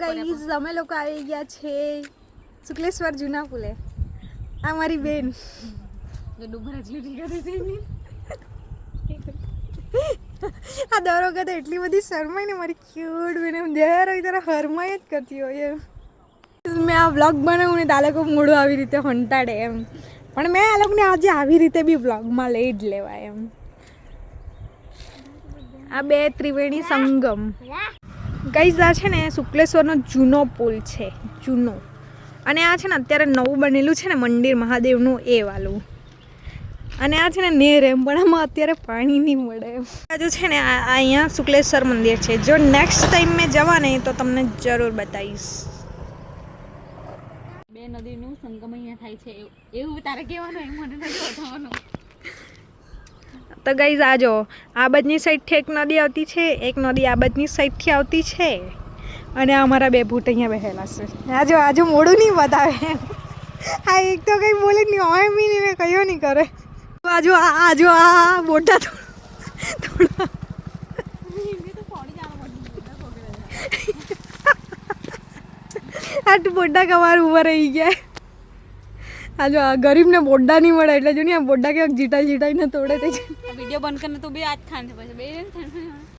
Guys અમે લોકો આવી ગયા છે શુક્લેશ્વર જૂના પુલે. આ મારી બેન જો ડુબરા જેવી કરે છે ને આ દર વખતે એટલી બધી શરમાય ને મારી ક્યુટ બેન એમ જ્યારે હોય ત્યારે હરમાય જ કરતી હોય એમ. મેં આ વ્લોગ બનાવું ને તો આ લોકો મોડું આવી રીતે હંટાડે એમ, પણ મેં આ લોકોને આજે આવી રીતે બી વ્લોગમાં લઈ જ લેવાય એમ. આ બે ત્રિવેણી સંગમ ગાઈઝ આ છે ને શુક્લેશ્વરનો જૂનો પુલ છે, જૂનો. અને આ છે ને અત્યારે નવું બનેલું છે ને મંદિર મહાદેવનું એ વાલું. અને આ છે ને નેર એમ, પણ આમાં અત્યારે પાણી નહીં મળે એમ. બાજુ છે ને અહીંયા શુક્લેશ્વર મંદિર છે. જો નેક્સ્ટ ટાઈમ મેં જવા ને તો તમને જરૂર બતાવીશ. બે નદીનું સંગમ અહીંયા થાય છે એવું તારે કહેવાનું, એમ મને નથી બતાવવાનું. તો ગાઈઝ આ જો આ બાજની સાઈડથી એક નદી આવતી છે, એક નદી આ બાજની સાઈડથી આવતી છે. અને અમારા બે ભૂત અહીંયા બેઠેલા છે. આજુ મોડું નહીં બતાવે. આ એક તો કંઈ બોલે નહીં, હોય બી નહીં, મેં કયો નહીં કરે. આજુ આ બોટા થોડા આ બોડા કવાર ઉભા રહી ગયા. આ જો આ ગરીબને બોડા નહીં મળે એટલે જો ને આ બોડા કેવા જીટાઈને તોડે તે. વિડીયો બંધ કરીને તું બી આજ ખાન છે પછી બે